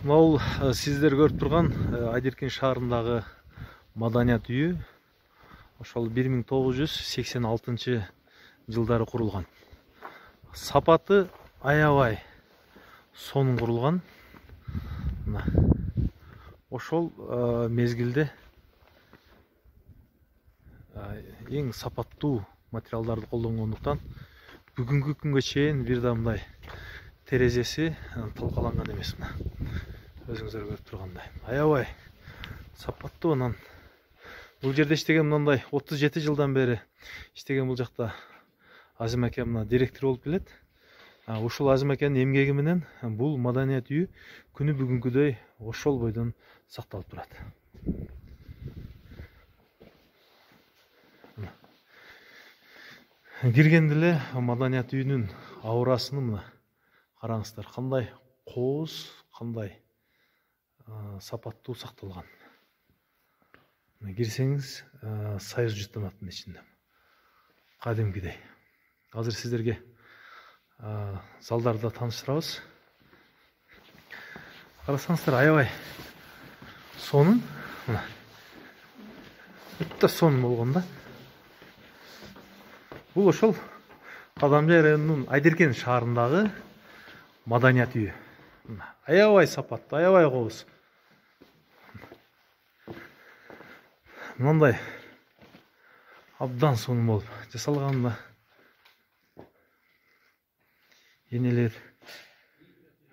Мынау сиздер көрүп турган Айдеркен шаарындагы маданият үйү ошол 1986 жылдары курулган. Сапаты аябай сонун курулган. Мына ошол мезгилде эң сапаттуу материалдарды колдонгондуктан бүгүнкү күнгө чейин бир да мындай терезеси талкаланган эмес. Мына өзүңүздөр көрүп тургандай аябай сапаттуу. Анан бул жерде иштеген мындай 37 жылдан бери иштеген бул жакта Азим аке мына директор болуп келет. Ушул Азим акенин эмгеги менен бул маданият үйү күнү бүгүнкүдөй ошол бойдон сакталып турат. Киргенде эле маданият үйүнүн аурасын мына караңыздар, кандай кооз, кандай сапаттуу сакталган. Кирсеңиз Союз жыттанаттын ичинде кадимкидей. Азыр сиздерге залдарды тааныштырабыз. Карасаңыздар аябай сонун, өтө сонун болгон да. Бул ошол Кадамжай районунун Айдеркен шаарындагы маданият үйү. Аябай сапаттуу, аябай кооз. Мындай абдан сонун болуп жасалган. Энелер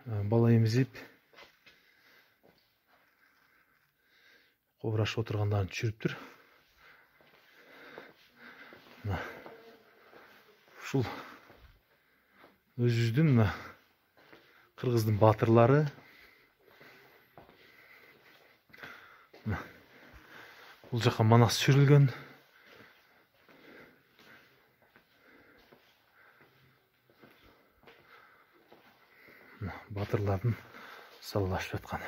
бала эмизип кобурашып отургандарын түшүрүптүр. Ушул өзүбүздүн кыргыздын баатырлары. Бул жака манас сүрүлгөн. Батырлардын саллашып жаткан.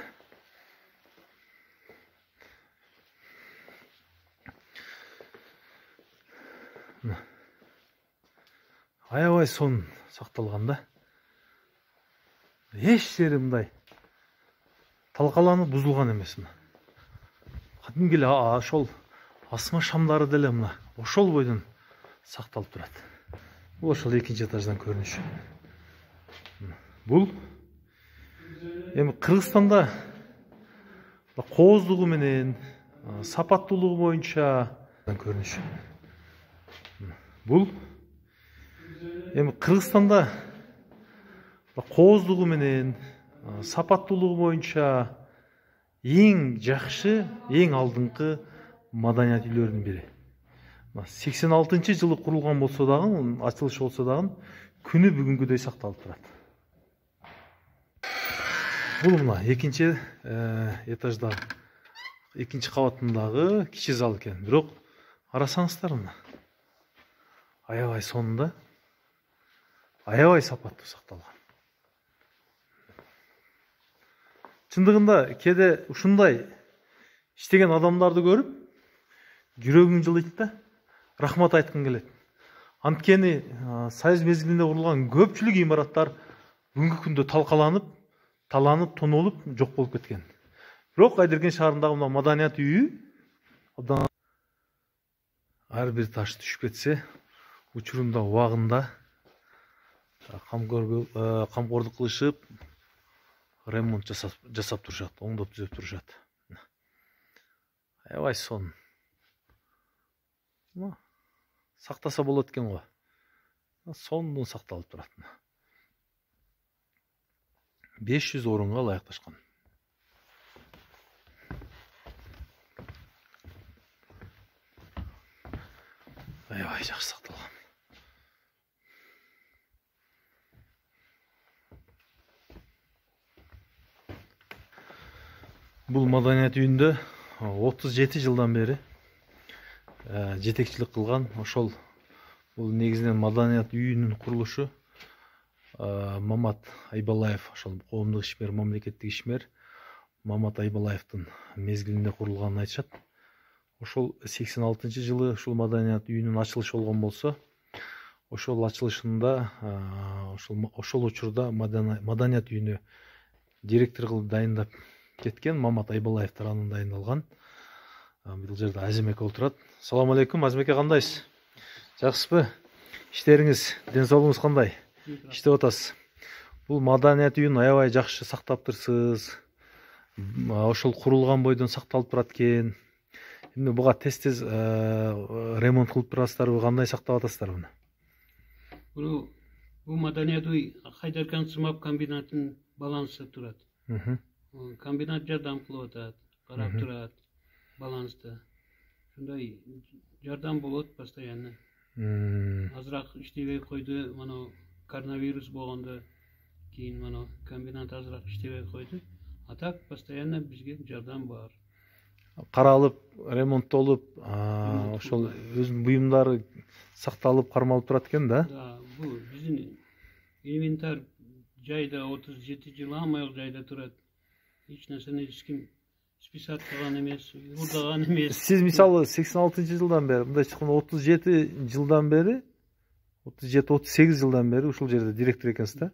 Аябай сонун сакталган да. Эч жери мындай талкаланып бузулган эмес. Кадимки эле ошол асма шамдары деле мына ошол бойдон сакталып турат. Бул ошол экинчи этаждан көрүнүш. Бул эми Кыргызстанда кооздугу менен сапаттуулугу боюнча көрүнүш. Бул эми Кыргызстанда кооздугу менен сапаттуулугу боюнча эң жакшы, эң алдыңкы маданият үйлөрүнүн бири. 86-жылы курулган болсо дагы, ачылышы болсо дагы күнү бүгүнкүдөй сакталып турат. Бул мына экинчи этажда, экинчи кабатындагы кичи зал экен. Бирок карасаңыздар мына аябай сонун да, аябай сапаттуу сакталган. Чындыгында кээде ушундай иштеген адамдарды көрүп жүрөгүң жылыйт да, рахмат айткың келет. Анткени Союз мезгилинде курулган көпчүлүк имараттар бүгүнкү күндө талкаланып, таланып, тонолуп жок болуп кеткен. Бирок Айдеркен шаарындагы мына маданият үйү ар бир таш түшүп кетсе, учурунда убагында камкордук кылышып, ремонт жасап турушат, оңдоп түзөп турушат. Аябай сонун. Сактаса болот экен го. Сонун сакталып турат. 500 орунга ылайыкташкан. Аябай жакшы сакталган. Бул маданият үйүндө 37 жылдан бери жетекчилик кылган ошол бул негизинен маданият үйүнүн курулушу Мамат Айбалаев, ошол коомдук ишмер, мамлекеттик ишмер Мамат Айбалаевдин мезгилинде курулганын айтышат. Ошол 86-жылы ушул маданият үйүнүн ачылышы болгон болсо, ошол ачылышында ошол учурда маданият үйүнө директор кылып дайындап кеткен Мамат Айбалаев тарабынан дайындалган. Бул жерде Азимек отурат. Салам алейкум, Азимеке, кандайсыз? Жакшысызбы? Иштериңиз, ден соолугуңуз кандай? Иштеп атасыз. Бул маданият үйүн аябай жакшы сактаптырсыз. Ошол курулган бойдон сакталып турат экен. Эми буга тез ремонт кылып турасыздарбы, кандай сактап атасыздар буну? Бул маданият үй Хайдаркан сымап комбинатын балансында турат. Комбинат жардам кылып атат, карап турат, баланста. Ушундай жардам болот постоянно. Азыраак иштебей койду, мына коронавирус болгондо кийин мына комбинат азыраак иштебей койду. А так постоянно бизге жардам бар. Каралып, ремонттолуп, ошол өзүнүн буюмдары сакталып, кармалып турат экен да? Да, бул биздин инвентарь жайда 37 жыл амайок жайда турат. Эч нерсени эч ким списать кылган эмес, урдаган эмес. Сиз мисалы 86-жылдан бери, мындай чыкканда 37 жылдан бери, 37-38 жылдан бери ушул жерде директор экенсиз да?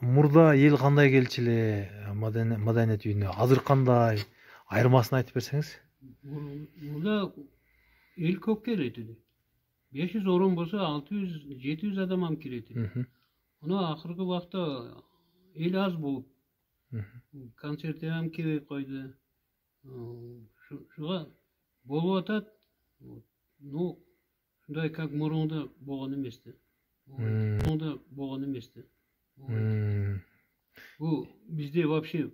Мурда эл кандай келчү эле маданият үйүнө? Азыр кандай? Айырмасын айтып берсеңиз? Мурда эл көп келет эле. 500 орун болсо 600-700 адам кирет эле. Мына акыркы убакта эл аз болуп, концерт ham келбей койду. Шуга болуп атат. Ну, ушундай как мурунда болгон эмес да. Мурунда болгон эмес да. Бул бизде вообще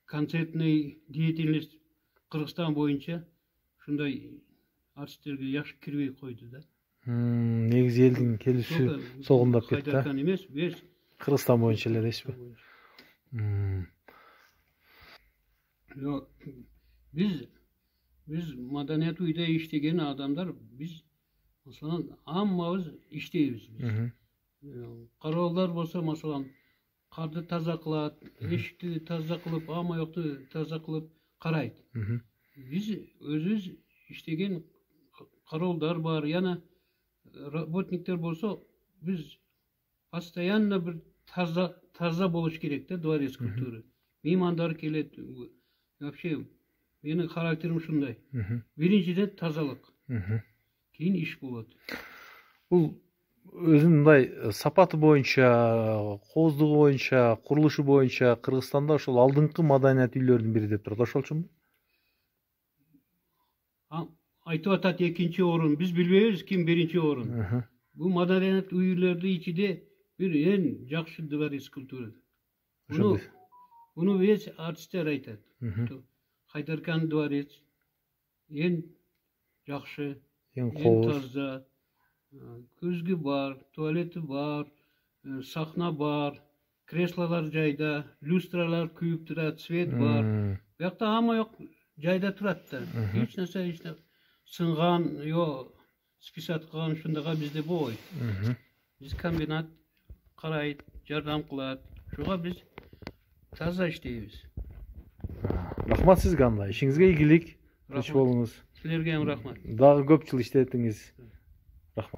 концертный деятельность Кыргызстан боюнча ушундай артисттерге жакшы кирбей койду да. Негизи элдин келиши согундап кетти да. Хайдаркан эмес, Кыргызстан боюнча эле дейсизби? Биз маданият үйдө иштеген адамдар, биз маселен аммабыз иштейбиз. Кароолдор болсо маселен карды таза кылат, эшикти таза кылып, амаякту таза кылып карайт. Биз өзүбүз иштеген кароолдор бар, яна работниктер болсо, биз постоянно бир таза болуш керек да, дворец культуры. Меймандар келет. Вообще менин характерим ушундай. Биринчиден тазалык. Кийин иш болот. Бул өзүнүн мындай сапаты боюнча, кооздугу боюнча, курулушу боюнча Кыргызстанда ошол алдыңкы маданият үйлөрдүн бири деп турат. Ошолчумбу? Айтып атат экинчи орун. Биз билбейбиз ким биринчи орун. Бул маданият үйлөрдүн ичинде бир эң жакшы дворец культуры. Буну весь артисттер айтат. Хайдаркан дворец эң жакшы, эң таза, көзгү бар, туалети бар, сахна бар, креслолор жайда, люстралар күйүп турат, свет бар. Биякта амаяк жайда турат да. Эч нерсе сынган, списать кылган ушундайга бизде болбойт. Биз комбинат карайт, жардам кылат. Шуга биз таза иштейбиз. Рахмат сизге анда. Ишиңизге ийгилик. Тынч болуңуз. Силерге ham рахмат. Дагы көп жыл иштетиңиз.